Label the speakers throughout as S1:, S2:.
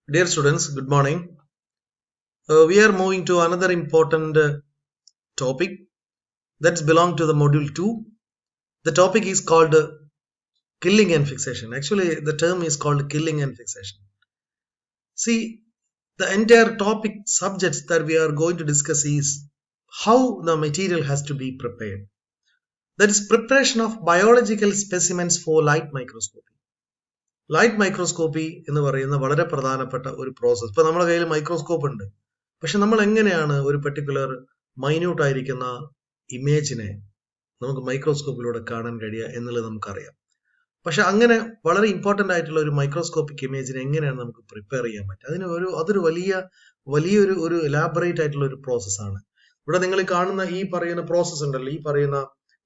S1: Dear students, good morning. We are moving to another important topic that's belong to the module 2. The topic is called killing and fixation. Actually, the term is called killing and fixation. See, the entire topic subjects that we are going to discuss is how the material has to be prepared. That is preparation of biological specimens for light microscopy. Light microscopy എന്ന് പറയുന്ന വളരെ പ്രധാനപ്പെട്ട ഒരു process. ഇപ്പൊ നമ്മുടെ കയ്യിൽ microscope ഉണ്ട്, പക്ഷെ നമ്മൾ എങ്ങനെയാണ് ഒരു പെർട്ടിക്കുലർ മൈന്യൂട്ട് ആയിരിക്കുന്ന ഇമേജിനെ നമുക്ക് മൈക്രോസ്കോപ്പിലൂടെ കാണാൻ കഴിയുക എന്നുള്ളത് നമുക്കറിയാം. പക്ഷെ അങ്ങനെ വളരെ ഇമ്പോർട്ടന്റ് ആയിട്ടുള്ള ഒരു മൈക്രോസ്കോപ്പിക് ഇമേജിനെ എങ്ങനെയാണ് നമുക്ക് പ്രിപ്പയർ ചെയ്യാൻ പറ്റുക? അതൊരു വലിയൊരു എലാബറേറ്റ് ആയിട്ടുള്ള ഒരു പ്രോസസ്സാണ്. ഇവിടെ നിങ്ങൾ കാണുന്ന ഈ പറയുന്ന പ്രോസസ് ഉണ്ടല്ലോ, ഈ പറയുന്ന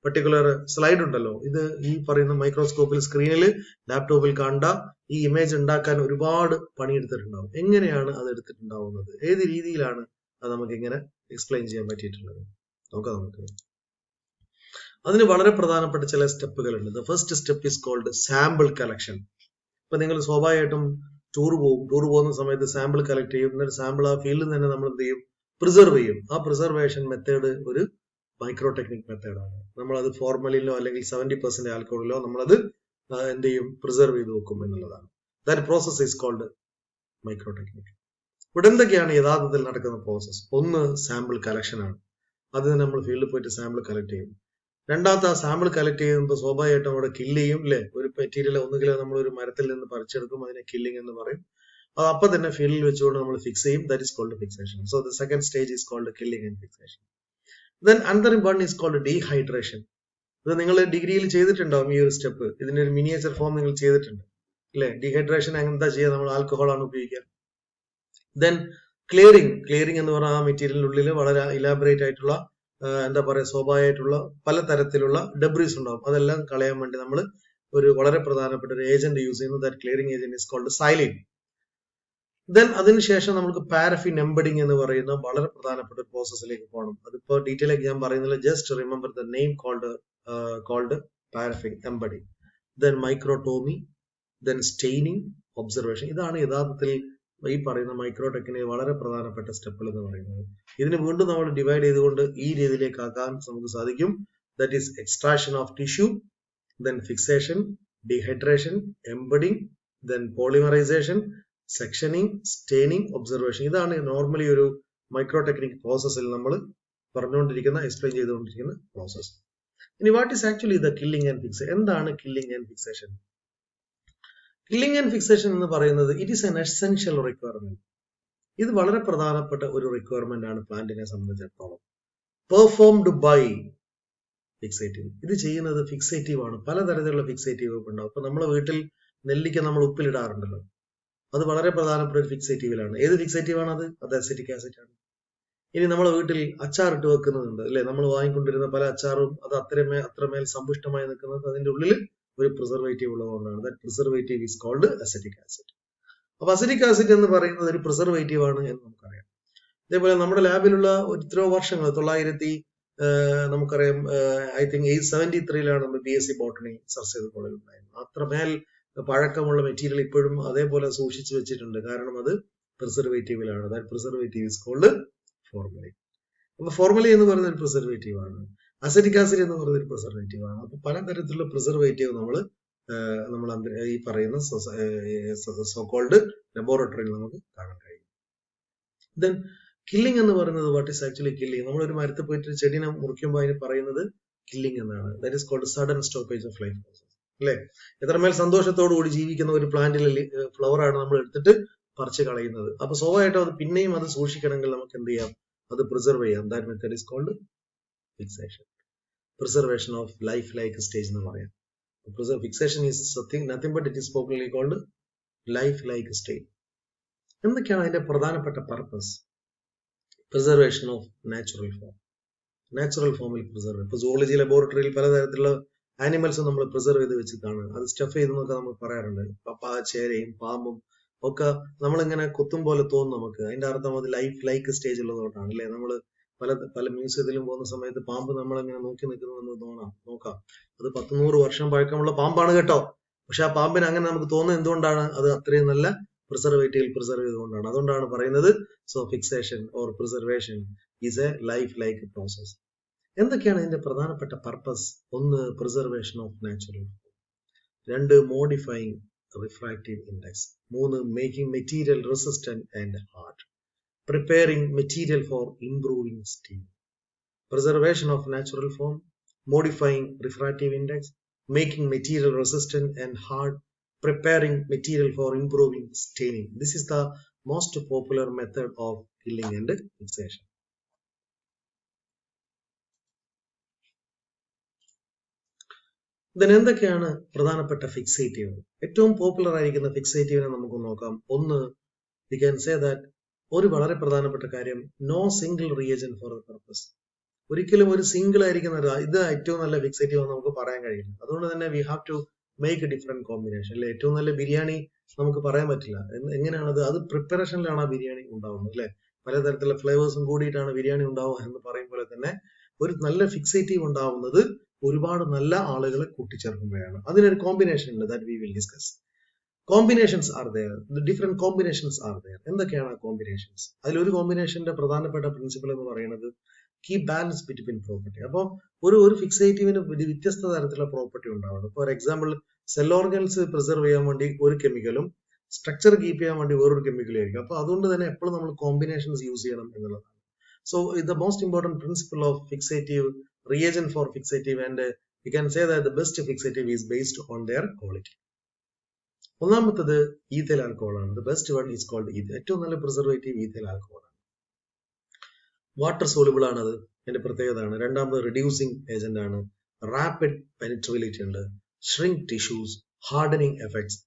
S1: പെർട്ടിക്കുലർ സ്ലൈഡ് ഉണ്ടല്ലോ, ഇത് ഈ പറയുന്ന മൈക്രോസ്കോപ്പിൽ സ്ക്രീനിൽ ലാപ്ടോപ്പിൽ കണ്ട ഈ ഇമേജ് ഉണ്ടാക്കാൻ ഒരുപാട് പണിയെടുത്തിട്ടുണ്ടാവും. എങ്ങനെയാണ് അത് എടുത്തിട്ടുണ്ടാവുന്നത്, ഏത് രീതിയിലാണ് അത് നമുക്ക് ഇങ്ങനെ എക്സ്പ്ലെയിൻ ചെയ്യാൻ പറ്റിയിട്ടുള്ളത് നമുക്ക് അതിന് വളരെ പ്രധാനപ്പെട്ട ചില സ്റ്റെപ്പുകളുണ്ട്. The first step is called sample collection. ഇപ്പൊ നിങ്ങൾ സ്വാഭാവികമായിട്ടും ടൂർ പോകുന്ന സമയത്ത് സാമ്പിൾ കളക്ട് ചെയ്യും. എന്നിട്ട് സാമ്പിൾ ആ ഫീൽഡിൽ തന്നെ നമ്മൾ എന്ത് ചെയ്യും, പ്രിസർവ് ചെയ്യും. ആ പ്രിസർവേഷൻ മെത്തേഡ് ഒരു മൈക്രോ ടെക്നിക് മെത്തേഡാണ്. നമ്മളത് ഫോർമലിലോ അല്ലെങ്കിൽ 70% ആൽക്കഹോളിലോ നമ്മളത് എന്ത് ചെയ്യും, പ്രിസർവ് ചെയ്ത് വെക്കും എന്നുള്ളതാണ്. That process is called micro technique. ഇവിടെ എന്തൊക്കെയാണ് യഥാർത്ഥത്തിൽ നടക്കുന്ന പ്രോസസ്? ഒന്ന് സാമ്പിൾ കളക്ഷൻ ആണ്. അത് നമ്മൾ ഫീൽഡിൽ പോയിട്ട് സാമ്പിൾ കളക്ട് ചെയ്യും. രണ്ടാമത്തെ, ആ സാമ്പിൾ കളക്ട് ചെയ്യുമ്പോൾ സ്വാഭാവികമായിട്ടും അവിടെ കില്ല് ചെയ്യും അല്ലെ. ഒരു മെറ്റീരിയൽ ഒന്നുകിൽ നമ്മൾ ഒരു മരത്തിൽ നിന്ന് പറിച്ചെടുക്കും, അതിനെ കില്ലിംഗ് എന്ന് പറയും. അത് അപ്പം തന്നെ ഫീൽഡിൽ വെച്ചുകൊണ്ട് നമ്മൾ ഫിക്സ് ചെയ്യും. That is called fixation. So the second stage is called killing and fixation. Then another one is called dehydration. ഇത് നിങ്ങൾ ഡിഗ്രിയിൽ ചെയ്തിട്ടുണ്ടാവും ഈ ഒരു സ്റ്റെപ്പ്. ഇതിന്റെ ഒരു മിനിയേച്ചർ ഫോം നിങ്ങൾ ചെയ്തിട്ടുണ്ട് അല്ലെ. ഡീഹൈഡ്രേഷൻ എന്താ ചെയ്യുക, നമ്മൾ ആൽക്കഹോൾ ആണ് ഉപയോഗിക്കുക. ദെൻ ക്ലിയറിംഗ് എന്ന് പറഞ്ഞാൽ ആ മെറ്റീരിയലിനുള്ളിൽ വളരെ ഇലാബറേറ്റ് ആയിട്ടുള്ള എന്താ പറയുക, സ്വാഭാവികമായിട്ടുള്ള പലതരത്തിലുള്ള ഡെബ്രീസ് ഉണ്ടാവും. അതെല്ലാം കളയാൻ വേണ്ടി നമ്മൾ ഒരു വളരെ പ്രധാനപ്പെട്ട ഒരു ഏജന്റ് യൂസ് ചെയ്യുന്നു. That clearing agent is called xylene. Then അതിനുശേഷം നമുക്ക് പാരഫിൻ എംബഡിങ് എന്ന് പറയുന്ന വളരെ പ്രധാനപ്പെട്ട ഒരു പ്രോസസ്സിലേക്ക് പോകണം. അതിപ്പോ ഡീറ്റെയിൽ ആയി ഞാൻ പറയുന്നില്ല, just remember the name called paraffin embedding. Then microtomy, then staining, observation. ഇതാണ് യഥാർത്ഥത്തിൽ ഈ പറയുന്ന മൈക്രോ ടെക്കിന് വളരെ പ്രധാനപ്പെട്ട സ്റ്റെപ്പുകൾ എന്ന് പറയുന്നത്. ഇതിന് വീണ്ടും നമ്മൾ ഡിവൈഡ് ചെയ്തുകൊണ്ട് ഈ രീതിയിലേക്ക് ആക്കാൻ നമുക്ക് സാധിക്കും. That is extraction of tissue, then fixation, dehydration, embedding, then polymerisation, sectioning, staining, observation. ഇതാണ് നോർമലി ഒരു മൈക്രോ ടെക്നിക് പ്രോസസ്സിൽ നമ്മൾ എക്സ്പ്ലെയിൻ ചെയ്തുകൊണ്ടിരിക്കുന്ന പ്രോസസ്. ഇനി what is actually the killing and fixation? എന്താണ് killing and fixation? Killing and fixation എന്ന് പറയുന്നത് it is an essential requirement. ഇത് വളരെ പ്രധാനപ്പെട്ട ഒരു റിക്വയർമെന്റ് ആണ് പ്ലാന്റിനെ സംബന്ധിച്ചിടത്തോളം. Performed by fixative. ഇത് ചെയ്യുന്നത് ഫിക്സേറ്റീവ് ആണ്. പലതരത്തിലുള്ള ഫിക്സേറ്റീവ് ഉണ്ടാവും. ഇപ്പൊ നമ്മളെ വീട്ടിൽ നെല്ലിക്ക നമ്മൾ ഉപ്പിലിടാറുണ്ടല്ലോ, അത് വളരെ പ്രധാനപ്പെട്ട ഒരു ഫിക്സേറ്റീവിലാണ്. ഏത് ഫിക്സേറ്റീവ് ആണ് അത് അസിറ്റിക് ആസിഡ് ആണ്. ഇനി നമ്മളെ വീട്ടിൽ അച്ചാറിട്ട് വെക്കുന്നുണ്ട് അല്ലെ, നമ്മൾ വാങ്ങിക്കൊണ്ടിരുന്ന പല അച്ചാറും അത് അത്രമേൽ സമ്പുഷ്ടമായി നിൽക്കുന്നത് അതിന്റെ ഉള്ളിൽ ഒരു പ്രിസർവേറ്റീവ് ഉള്ളതുകൊണ്ടാണ്. That preservative is called acetic acid. അപ്പൊ അസിറ്റിക് ആസിഡ് എന്ന് പറയുന്നത് ഒരു പ്രിസർവേറ്റീവ് ആണ് എന്ന് നമുക്കറിയാം. അതേപോലെ നമ്മുടെ ലാബിലുള്ള എത്രയോ വർഷങ്ങൾ, നമുക്കറിയാം, ഐ തിങ്ക് 873 നമ്മൾ BSc ബോട്ടണി സർ ചെയ്ത കോളേജിൽ ഉണ്ടായിരുന്നു. അത്രമേൽ പഴക്കമുള്ള മെറ്റീരിയൽ ഇപ്പോഴും അതേപോലെ സൂക്ഷിച്ചു വെച്ചിട്ടുണ്ട്. കാരണം അത് പ്രിസർവേറ്റീവിലാണ്. That preservative is called formalin. അപ്പൊ ഫോർമലിൻ എന്ന് പറയുന്ന ഒരു പ്രിസർവേറ്റീവ് ആണ്. അസിറ്റിക് ആസിഡ് എന്ന് പറയുന്ന ഒരു പ്രിസർവേറ്റീവ് ആണ്. അപ്പൊ പലതരത്തിലുള്ള പ്രിസർവേറ്റീവ് നമ്മൾ ഈ പറയുന്ന സോകോൾഡ് ലബോറട്ടറിയിൽ നമുക്ക് കാണാൻ കഴിയും. ദെൻ കില്ലിംഗ് എന്ന് പറയുന്നത് വാട്ട് ഈസ് ആക്ച്വലി കില്ലിംഗ്? നമ്മളൊരു മരത്തിൽ പോയിട്ട് ചെടിനെ മുറിക്കുമ്പോൾ അതിന് പറയുന്നത് കില്ലിംഗ് എന്നാണ്. That is called sudden stoppage of life process അല്ലെ. എത്രമേൽ സന്തോഷത്തോടുകൂടി ജീവിക്കുന്ന ഒരു പ്ലാന്റിലെ ഫ്ലവർ ആണ് നമ്മൾ എടുത്തിട്ട് പറിച്ച് കളയുന്നത്. അപ്പൊ സ്വാഭാവികമായിട്ടും അത് പിന്നെയും അത് സൂക്ഷിക്കണമെങ്കിൽ നമുക്ക് എന്ത് ചെയ്യാം, അത് പ്രിസർവ് ചെയ്യാം. That method is called fixation. Preservation of life like stage എന്ന് പറയാം. Fixation is nothing but it is popularly called life like stage. എന്തൊക്കെയാണ് അതിന്റെ പ്രധാനപ്പെട്ട purpose? Preservation of natural form. Natural ഫോമിൽ പ്രിസർവ്. ഇപ്പൊ സുവോളജി ലബോറട്ടറിയിൽ പലതരത്തിലുള്ള ആനിമൽസ് നമ്മൾ പ്രിസർവ് ചെയ്ത് വെച്ചിട്ടാണ്. അത് സ്റ്റഫ് ചെയ്തെന്നൊക്കെ നമ്മൾ പറയാറുണ്ട്. ചേരയും പാമ്പും ഒക്കെ നമ്മളിങ്ങനെ കുത്തും പോലെ തോന്നും നമുക്ക്. അതിന്റെ അർത്ഥം അത് ലൈഫ് ലൈക്ക് സ്റ്റേജ് ഉള്ളതുകൊണ്ടാണ് അല്ലെ. നമ്മൾ പല മ്യൂസിയത്തിലും പോകുന്ന സമയത്ത് പാമ്പ് നമ്മളിങ്ങനെ നോക്കി നിൽക്കുന്നു നോക്കാം. അത് 100-100 വർഷം പഴക്കമുള്ള പാമ്പാണ് കേട്ടോ. പക്ഷെ ആ പാമ്പിന് അങ്ങനെ നമുക്ക് തോന്നുന്നത് എന്തുകൊണ്ടാണ്? അത് അത്രയും നല്ല പ്രിസർവേറ്റീവിൽ പ്രിസർവ് ചെയ്തുകൊണ്ടാണ്. അതുകൊണ്ടാണ് പറയുന്നത് so fixation or preservation is A life like process. എന്തൊക്കെയാണ് ഇതിന്റെ പ്രധാനപ്പെട്ട പർപ്പസ്? ഒന്ന്, പ്രിസർവേഷൻ ഓഫ് നാച്ചുറൽ. രണ്ട്, മോഡിഫൈങ് റിഫ്രാക്റ്റീവ് ഇൻഡെക്സ്. മൂന്ന്, making material resistant and hard. Preparing material for improving steel. Preservation of natural form, modifying refractive index, making material resistant and hard, preparing material for improving staining. This is the most popular method of killing and fixation. Then എന്തൊക്കെയാണ് പ്രധാനപ്പെട്ട fixative? ഏറ്റവും popular ആയിരിക്കുന്ന ഫിക്സേറ്റീവിനെ നമുക്ക് നോക്കാം. ഒന്ന്, we can say that ഒരു വളരെ പ്രധാനപ്പെട്ട കാര്യം, no single reagent for purpose. ഒരിക്കലും ഒരു സിംഗിൾ ആയിരിക്കുന്ന ഇത് ഏറ്റവും നല്ല ഫിക്സേറ്റീവ് എന്ന് നമുക്ക് പറയാൻ കഴിയില്ല. അതുകൊണ്ട് തന്നെ we have to make different combination. അല്ലെ, ഏറ്റവും നല്ല ബിരിയാണി നമുക്ക് പറയാൻ പറ്റില്ല. എങ്ങനെയാണത്? അത് പ്രിപ്പറേഷനിലാണ് ആ ബിരിയാണി ഉണ്ടാവുന്നത്. അല്ലെ, പലതരത്തിലുള്ള ഫ്ലേവേഴ്സും കൂടിയിട്ടാണ് ബിരിയാണി ഉണ്ടാവുക എന്ന് പറയും പോലെ തന്നെ ഒരു നല്ല ഫിക്സേറ്റീവ് ഉണ്ടാവുന്നത് ഒരുപാട് നല്ല ആളുകളെ കൂട്ടിച്ചേർക്കുമ്പോഴാണ്. അതിനൊരു കോമ്പിനേഷൻ ഉണ്ട്, that we will discuss. Combinations are there, different combinations are there. എന്തൊക്കെയാണ് ആ കോമ്പിനേഷൻസ്? അതിലൊരു കോമ്പിനേഷന്റെ പ്രധാനപ്പെട്ട പ്രിൻസിപ്പിൾ എന്ന് പറയുന്നത് കീപ് ബാലൻസ് ബിറ്റ്വീൻ പ്രോപ്പർട്ടി. അപ്പോൾ ഒരു ഫിക്സേറ്റീവിന് വ്യത്യസ്ത തരത്തിലുള്ള പ്രോപ്പർട്ടി ഉണ്ടാവണം. For example, cell organs preserve ചെയ്യാൻ വേണ്ടി ഒരു കെമിക്കലും സ്ട്രക്ചർ കീപ്പ് ചെയ്യാൻ വേണ്ടി വേറൊരു കെമിക്കലും ആയിരിക്കും. അപ്പൊ അതുകൊണ്ട് തന്നെ എപ്പോഴും നമ്മൾ കോമ്പിനേഷൻസ് യൂസ് ചെയ്യണം എന്നുള്ളതാണ്. So the most important principle of fixative, reagent for fixative, and we can say that the best fixative is based on their quality. ഒന്നാമത്തത് ഈഥൈൽ ആൽക്കഹോൾ ആണ്. The best one is called ethyl. ഏറ്റവും നല്ല preservative ethyl alcohol ആണ്. Water soluble ആണ്, അത് അതിന്റെ പ്രത്യേകത ആണ്. രണ്ടാമത് റിഡ്യൂസിങ് ഏജന്റ് ആണ്. റാപ്പിഡ് പെനിട്രബിലിറ്റി ഉണ്ട്. Shrink tissues, hardening effects,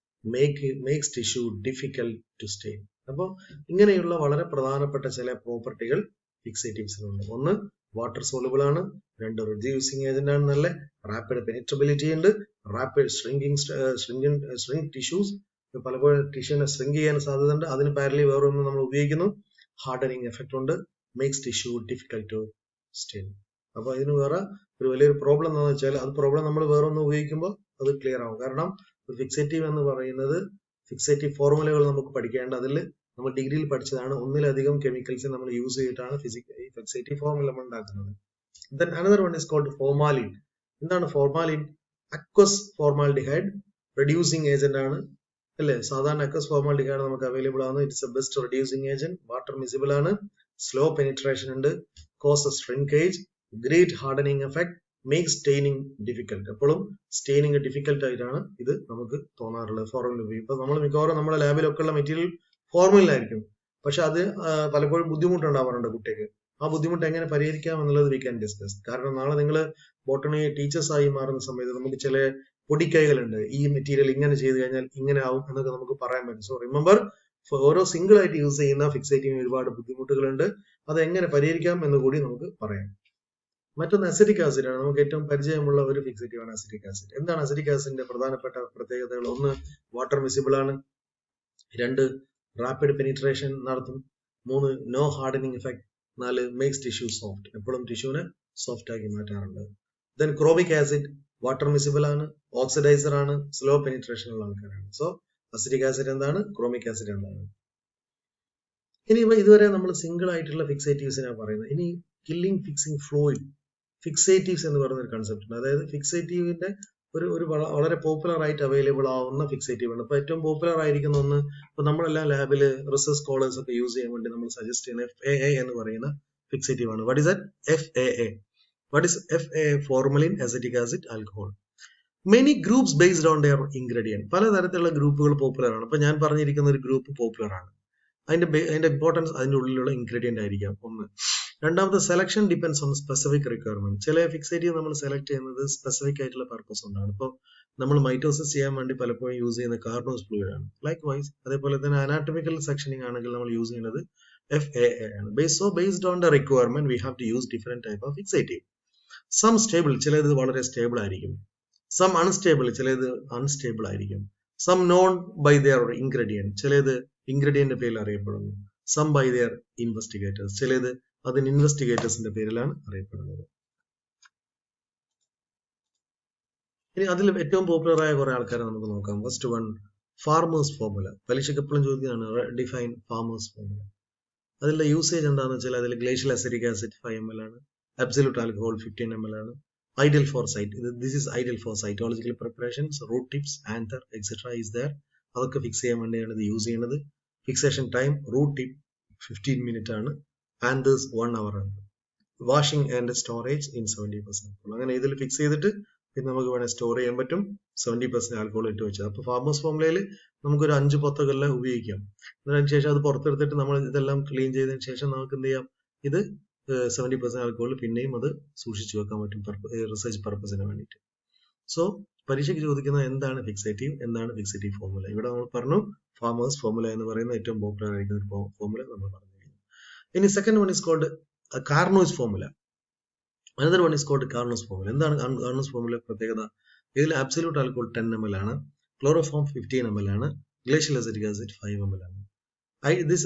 S1: makes tissue difficult to stain. അപ്പോൾ ഇങ്ങനെയുള്ള വളരെ പ്രധാനപ്പെട്ട ചില പ്രോപ്പർട്ടികൾ ഫിക്സേറ്റീവ്സിനുണ്ട്. ഒന്ന്, വാട്ടർ സോളിബിൾ ആണ്. രണ്ട്, റിഡ്യൂസിങ് ഏജന്റ് ആണ്. നല്ല റാപ്പിഡ് പെനിട്രബിലിറ്റി ഉണ്ട്. റാപ്പിഡ് ഷ്രിങ്ക് ടിഷ്യൂസ്, പലപ്പോഴും ടിഷ്യൂനെ ഷ്രിങ്ക് ചെയ്യാൻ സാധ്യതയുണ്ട്. അതിന് പാരലി വേറൊന്നും നമ്മൾ ഉപയോഗിക്കുന്നു. ഹാർഡനിങ് എഫക്ട് ഉണ്ട്. Makes tissue difficult to stain. അപ്പൊ ഇതിന് വേറെ ഒരു വലിയൊരു പ്രോബ്ലം എന്താണെന്ന് വെച്ചാൽ, അത് പ്രോബ്ലം നമ്മൾ വേറെ ഒന്ന് ഉപയോഗിക്കുമ്പോൾ അത് ക്ലിയർ ആവും. കാരണം ഫിക്സേറ്റീവ് എന്ന് പറയുന്നത് ഫിക്സേറ്റീവ് ഫോർമുലകൾ നമുക്ക് പഠിക്കേണ്ട, അതിൽ നമ്മൾ ഡിഗ്രിയിൽ പഠിച്ചതാണ്. ഒന്നിലധികം കെമിക്കൽസ് നമ്മൾ യൂസ് ചെയ്തിട്ടാണ് ഫിക്സേറ്റീവ് ഫോർമുല നമ്മൾ ഉണ്ടാക്കുന്നത്. Then another one is called formalin. എന്താണ് formalin? Aqueous formaldehyde reducing agent ആണ്. അല്ലെ, സാധാരണ അക്വസ് ഫോർമാൽഡിഹൈഡ് നമുക്ക് അവൈലബിൾ ആണ്. It's A best reducing agent. Water miscible ആണ്. സ്ലോ പെനിട്രേഷൻ ഉണ്ട്. Causes shrinkage, great hardening effect, make staining difficult. എപ്പോഴും staining difficult ആയിട്ടാണ് ഇത് നമുക്ക് തോന്നാറുള്ളത് ഫോർമുല ഉപയോഗിക്കും. ഇപ്പൊ നമ്മൾ മിക്കവാറും നമ്മുടെ ലാബിലൊക്കെ ഉള്ള മെറ്റീരിയൽ ഫോർമുലയിലായിരിക്കും. പക്ഷെ അത് പലപ്പോഴും ബുദ്ധിമുട്ടുണ്ടാവാറുണ്ട് കുട്ടിക്ക്. ആ ബുദ്ധിമുട്ട് എങ്ങനെ പരിഹരിക്കാം എന്നുള്ളത് വി ക്യാൻ ഡിസ്കസ്. കാരണം നാളെ നിങ്ങൾ ബോട്ടണി ടീച്ചേഴ്സ് ആയി മാറുന്ന സമയത്ത് നമുക്ക് ചില പൊടിക്കൈകളുണ്ട്. ഈ മെറ്റീരിയൽ ഇങ്ങനെ ചെയ്ത് കഴിഞ്ഞാൽ ഇങ്ങനെ ആവും എന്നൊക്കെ നമുക്ക് പറയാൻ പറ്റും. സോ റിമെമ്പർ, ഓരോ സിംഗിൾ ആയിട്ട് യൂസ് ചെയ്യുന്ന ഫിക്സേറ്റീവിന് ഒരുപാട് ബുദ്ധിമുട്ടുകളുണ്ട്. അത് എങ്ങനെ പരിഹരിക്കാം എന്ന് കൂടി നമുക്ക് പറയാം. മറ്റൊന്ന് അസിറ്റിക് ആസിഡ് ആണ്. നമുക്ക് ഏറ്റവും പരിചയമുള്ള ഒരു ഫിക്സേറ്റീവ് ആണ് അസിറ്റിക് ആസിഡ്. എന്താണ് അസിറ്റിക് ആസിഡിന്റെ പ്രധാനപ്പെട്ട പ്രത്യേകതകൾ? ഒന്ന്, വാട്ടർ മിസിബിൾ ആണ്. രണ്ട്, റാപ്പിഡ് പെനിട്രേഷൻ നടത്തും. മൂന്ന്, നോ ഹാർഡനിങ് ഇഫക്ട്. നാല്, മേക്സ് ടിഷ്യൂ സോഫ്റ്റ്. എപ്പോഴും ടിഷ്യൂനെ സോഫ്റ്റ് ആക്കി മാറ്റാറുണ്ട്. Then chromic acid, water miscible ആണ്, ഓക്സിഡൈസർ ആണ്, സ്ലോ പെനിട്രേഷൻ ഉള്ള ആൾക്കാരാണ്. സോ അസിറ്റിക് ആസിഡ് എന്താണ്, ക്രോമിക് ആസിഡ് എന്താണ്? ഇനി ഇതുവരെ നമ്മൾ സിംഗിൾ ആയിട്ടുള്ള ഫിക്സേറ്റീവ്സിനാണ് പറയുന്നത്. ഇനി കില്ലിംഗ് ഫിക്സിംഗ് ഫ്ലൂയിഡ് ഫിക്സേറ്റീവ്സ് എന്ന് പറയുന്ന ഒരു കൺസെപ്റ്റ് ഉണ്ട്. അതായത് ഫിക്സേറ്റീവിന്റെ ഒരു വളരെ പോപ്പുലർ ആയിട്ട് അവൈലബിൾ ആവുന്ന ഫിക്സേറ്റീവ് ആണ്. ഇപ്പൊ ഏറ്റവും പോപ്പുലർ ആയിരിക്കുന്ന ഒന്ന്, ഇപ്പൊ നമ്മളെല്ലാം ലാബിൽ റിസർച്ച് സ്കോളേഴ്സ് ഒക്കെ യൂസ് ചെയ്യാൻ വേണ്ടി നമ്മൾ സജസ്റ്റ് ചെയ്യുന്ന FAA എന്ന് പറയുന്ന ഫിക്സേറ്റീവ് ആണ്. What is that? FAA. What is FAA? Formalin acetic acid alcohol. Many groups based on there ingredient. പലതരത്തിലുള്ള ഗ്രൂപ്പുകൾ പോപ്പുലർ ആണ്. ഇപ്പൊ ഞാൻ പറഞ്ഞിരിക്കുന്ന ഒരു ഗ്രൂപ്പ് പോപ്പുലർ ആണ്. അതിന്റെ ഇമ്പോർട്ടൻസ് അതിന്റെ ഉള്ളിലുള്ള ഇൻഗ്രീഡിയന്റ് ആയിരിക്കാം ഒന്ന്. രണ്ടാമത്തെ, selection depends on specific requirement. ചില ഫിക്സേറ്റീവ് നമ്മൾ സെലക്ട് ചെയ്യുന്നത് സ്പെസിഫിക് ആയിട്ടുള്ള പർപ്പസ് കൊണ്ടാണ്. ഇപ്പോൾ നമ്മൾ മൈറ്റോസിസ് ചെയ്യാൻ വേണ്ടി പലപ്പോഴും യൂസ് ചെയ്യുന്ന കാർബോസ് ഫ്ലൂയിഡ് ആണ്. ലൈക്ക് വൈസ് അതേപോലെ തന്നെ അനാറ്റമിക്കൽ സെക്ഷനിങ് ആണെങ്കിൽ നമ്മൾ യൂസ് ചെയ്യുന്നത് FAA ആണ്. Based on the requirement we have to use different type of fixative. Some stable, ചിലത് വളരെ സ്റ്റേബിൾ ആയിരിക്കും. സം അൺസ്റ്റേബിൾ, ചിലത് അൺസ്റ്റേബിൾ ആയിരിക്കും. Some known by their ingredient, ചിലത് ഇൻഗ്രീഡിയന്റ് പേരിൽ അറിയപ്പെടുന്നു. സം ബൈ ദെയർ ഇൻവെസ്റ്റിഗേറ്റേഴ്സ്, ചിലത് അതിന് ഇൻവെസ്റ്റിഗേറ്റേഴ്സിന്റെ പേരിലാണ് അറിയപ്പെടുന്നത്. ഇനി അതിൽ ഏറ്റവും പോപ്പുലർ ആയ കുറെ ആൾക്കാരെ നമുക്ക് നോക്കാം. ഫസ്റ്റ് വൺ, ഫാർമേഴ്സ് ഫോർമുല പരീക്ഷയ്ക്ക് എപ്പോഴും ചോദിക്കുന്നതാണ്, ഡിഫൈൻ ഫാർമേഴ്സ് ഫോർമുല. അതിലെ യൂസേജ് എന്താണെന്ന് വെച്ചാൽ അതിൽ ഗ്ലേഷ്യൽ അസിറ്റിക് ആസിഡ് 5 ml ആണ്, അബ്സല്യൂട്ട് ആൽക്കഹോൾ 15 ml ആണ്, ideal for this is ideal for cytological preparations, root tips, anther, etc. is there. അതൊക്കെ ഫിക്സ് ചെയ്യാൻ വേണ്ടിയാണ് ഇത് യൂസ് ചെയ്യുന്നത്. Fixation time root tip 15 minutes ആണ്, ആന്തേഴ്സ് 1 hour ആണ്. Washing and storage in 70%. അങ്ങനെ ഇതിൽ ഫിക്സ് ചെയ്തിട്ട് പിന്നെ നമുക്ക് വേണേൽ സ്റ്റോർ ചെയ്യാൻ പറ്റും. 70% ആൽക്കഹോൾ ഇട്ട് വെച്ചത്. അപ്പോൾ ഫാർമേഴ്സ് ഫോർമുലയിൽ നമുക്കൊരു 5 പൊത്തക്കെല്ലാം ഉപയോഗിക്കാം. അതിനുശേഷം അത് പുറത്തെടുത്തിട്ട് നമ്മൾ ഇതെല്ലാം ക്ലീൻ ചെയ്തതിന് ശേഷം നമുക്ക് എന്ത് ചെയ്യാം, ഇത് 70% ആൽക്കഹോൾ പിന്നെയും അത് സൂക്ഷിച്ചു വെക്കാൻ പറ്റും റിസർച്ച് പർപ്പസിന് വേണ്ടിയിട്ട്. സോ പരീക്ഷയ്ക്ക് ചോദിക്കുന്നത് എന്താണ് ഫിക്സേറ്റീവ്, എന്താണ് ഫിക്സേറ്റീവ് ഫോർമുല. ഇവിടെ നമ്മൾ പറഞ്ഞു ഫാർമേഴ്സ് ഫോർമുല എന്ന് പറയുന്ന ഏറ്റവും പോപ്പുലർ ആയിരിക്കുന്ന ഒരു ഫോർമുല നമ്മൾ പറഞ്ഞു കഴിഞ്ഞു. ഇനി second one is called Carnoy's formula. Another one is called Carnoy's formula. എന്താണ് കാർനോസ് ഫോർമുല പ്രത്യേകത? ഇതിൽ അബ്സല്യൂട്ട് ആൽക്കഹോൾ 10 ml ആണ്, ക്ലോറോഫോം 15 ml ആണ്, ഗ്ലേഷ്യൽ അസിറ്റിക് ആസിഡ് 5 ml ആണ്.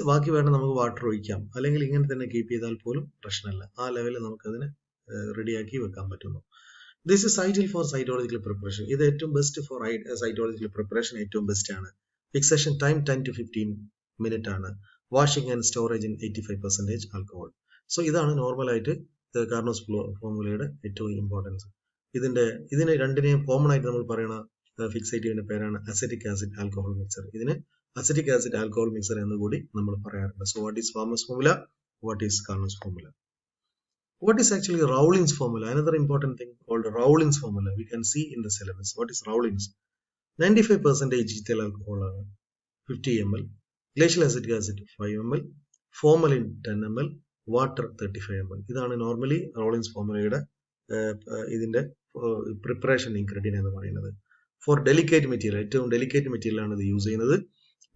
S1: ബാക്കി വേണം നമുക്ക് വാട്ടർ ഒഴിക്കാം, അല്ലെങ്കിൽ ഇങ്ങനെ തന്നെ കീപ്പ് ചെയ്താൽ പോലും പ്രശ്നമല്ല. ആ ലെവലിൽ നമുക്കതിനെ റെഡിയാക്കി വെക്കാൻ പറ്റുന്നു. This is ideal four cytological preparation. ഇത് ഏറ്റവും ബെസ്റ്റ് ഫോർ സൈറ്റോളജിക്കൽ പ്രിപ്പറേഷൻ ഏറ്റവും ബെസ്റ്റ് ആണ്. ഫിക്സേഷൻ ടൈം 10 to 15 minutes ആണ്. Washing and storage in 85% alcohol. So ഇതാണ് നോർമലായിട്ട് കാർനോസ് ഫോർമുലയുടെ ഏറ്റവും ഇമ്പോർട്ടൻസ്. ഇതിന് രണ്ടിനെയും കോമൺ ആയിട്ട് നമ്മൾ പറയുന്ന ഫിക്സേറ്റീവിന്റെ പേരാണ് അസറ്റിക് ആസിഡ് ആൽക്കഹോൾ മിക്സർ. ഇതിന് അസറ്റിക് ആസിഡ് ആൽക്കഹോൾ മിക്സർ എന്ന് കൂടി നമ്മൾ പറയാറുണ്ട്. So what is farmer's formula, what is Carnoy's formula? What is actually Rowling's formula? Another important thing called Rowling's formula we can see in the syllabus. What is Rowling's? 95% ethyl alcohol, 50 ml, glacial acetic acid 5 ml, formalin 10 ml, water 35 ml. ഇതാണ് normally Rollins ഫോർമുലയുടെ ഇതിന്റെ preparation ingredient എന്ന് പറയുന്നത്. Four delicate material, ഏറ്റവും delicate material ആണ് ഇത് use ചെയ്യുന്നത്.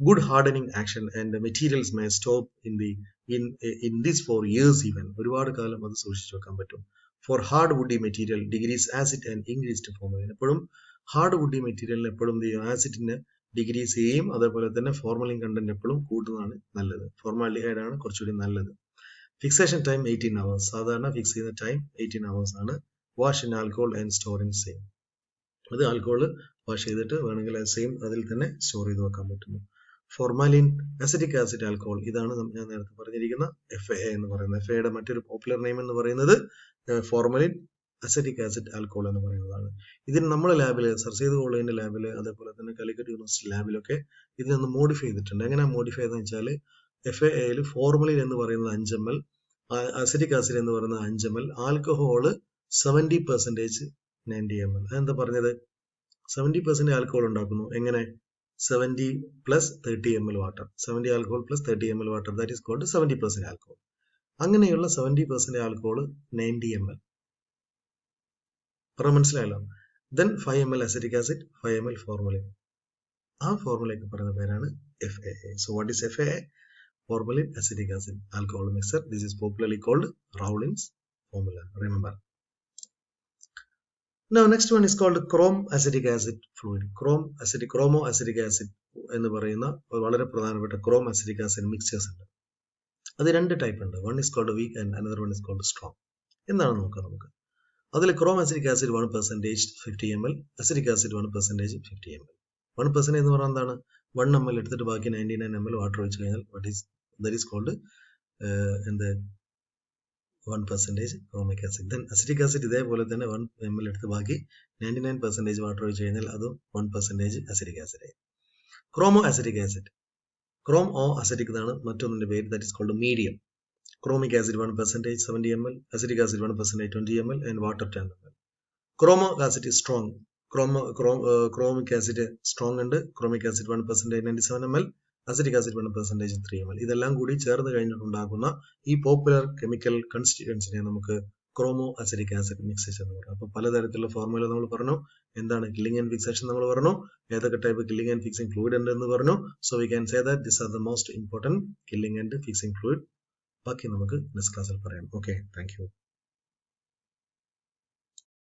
S1: Good hardening action and the materials may stop in this for years even. ഒരുപാട് കാലം അത് സൂക്ഷിച്ചു വെക്കാൻ പറ്റും. For hard woody material, decrease acid and increased formalin. എപ്പോഴും ഹാർഡ് വുഡി മെറ്റീരിയലിന് എപ്പോഴും ആസിഡിനെ ഡിഗ്രീസ് ചെയ്യും, അതേപോലെ തന്നെ ഫോർമലിൻ കണ്ടന്റ് എപ്പോഴും കൂട്ടുന്നതാണ് നല്ലത്. ഫോർമാൽഡിഹൈഡ് ആണ് കുറച്ചുകൂടി നല്ലത്. Fixation time 18 hours. സാധാരണ ഫിക്സ് ചെയ്യുന്ന ടൈം 18 hours ആണ്. Wash in alcohol and store in same. അത് ആൽക്കഹോൾ വാഷ് ചെയ്തിട്ട് വേണമെങ്കിൽ സെയിം അതിൽ തന്നെ സ്റ്റോർ ചെയ്ത് വെക്കാൻ പറ്റുന്നു. ഫോർമാലിൻ അസറ്റിക് ആസിഡ് ആൽക്കഹോൾ, ഇതാണ് ഞാൻ നേരത്തെ പറഞ്ഞിരിക്കുന്ന FAA എന്ന് പറയുന്നത്. FAAയുടെ മറ്റൊരു പോപ്പുലർ നെയിം എന്ന് പറയുന്നത് ഫോർമാലിൻ അസറ്റിക് ആസിഡ് ആൽക്കഹോൾ എന്ന് പറയുന്നതാണ്. ഇതിന് നമ്മുടെ ലാബിൽ, സർ സെയ്ദ് കോളേജിന്റെ ലാബിൽ, അതേപോലെ തന്നെ കാലിക്കറ്റ് യൂണിവേഴ്സിറ്റി ലാബിലൊക്കെ ഇതിനൊന്ന് മോഡിഫൈ ചെയ്തിട്ടുണ്ട്. എങ്ങനെ മോഡിഫൈ ചെയ്തെന്ന് വെച്ചാൽ FAAയിൽ ഫോർമലിൻ എന്ന് പറയുന്നത് 5 ml, അസറ്റിക് ആസിഡ് എന്ന് പറയുന്നത് 5 ml, ആൽക്കഹോള് 70% 90 ml. അതെന്താ പറഞ്ഞത്? 70% ആൽക്കഹോൾ ഉണ്ടാക്കുന്നു. എങ്ങനെ? 70 plus 30 ml water. 70 alcohol plus 30 ml water. That is called 70% alcohol. അങ്ങനെയുള്ള 70% ആൽക്കഹോൾ 90 ml. പറഞ്ഞ മനസ്സിലായല്ലോ. Then 5 ml acetic acid, 5 ml formalin. ആ ഫോർമുലയ്ക്ക് പറയുന്ന പേരാണ് FAA. So what is FAA? Formalin acetic acid alcohol mixture. This is popularly called Rowling's formula. Remember. Now next one is called chrome acetic acid fluid. Chromo acetic acid എന്ന് പറയുന്ന വളരെ പ്രധാനപ്പെട്ട Chrome acetic acid mixtures ഉണ്ട്. അത് രണ്ട് type ഉണ്ട്. One is called weak and another one is called strong. എന്താണെന്ന് നോക്കാം നമുക്ക്. അതിൽ chrome acetic acid 1% 50 ml, acetic acid 1% 50 ml. 1% എന്ന് പറഞ്ഞാൽ എന്താണ്? 1 ml എടുത്തിട്ട് ബാക്കി 99 ml വാട്ടർ ഒഴിച്ച് കഴിഞ്ഞാൽ ദാറ്റ് ഈസ് കോൾഡ് എന്ത് 1% chromic acid. Then acetic acid ഇതേപോലെ തന്നെ 1 ml എടുത്ത് ബാക്കി 99% വാട്ടർ ഒഴിച്ച് കഴിഞ്ഞാൽ അതും 1% അസിറ്റിക് ആസിഡ് ആയി. Chromo acetic acid, chromo acetic എന്നാണ് മറ്റൊന്നിന്റെ പേര്. That is called medium. Chromic acid 1% 70 ml, acetic acid 1% 20 ml and water 10 ml. Chromo acid strong. Chromic acid strong ഉണ്ട്. Chromic acid 1% 97 ml, acetic acid 1% 3 ml. ഇതെല്ലാം കൂടി ചേർന്ന് കഴിഞ്ഞിട്ടുണ്ടാകുന്ന ഈ popular chemical കൺസ്റ്റിറ്റ്യൂവൻസിനെ നമുക്ക് chromo acetic acid മിക്സേഷൻ എന്ന് പറയുന്നത്. അപ്പോൾ പലതരത്തിലുള്ള ഫോർമുല നമ്മൾ പറഞ്ഞു. എന്താണ് കില്ലിംഗ് ആൻഡ് ഫിക്സേഷൻ നമ്മൾ പറഞ്ഞു. ഏതൊക്കെ type killing and fixing fluid ഉണ്ട് എന്ന് പറഞ്ഞു. So we can say that this are the most important killing and fixing fluid. ബാക്കി നമുക്ക് നെക്സ്റ്റ് ക്ലാസ്സിൽ പറയാം. Okay, thank you.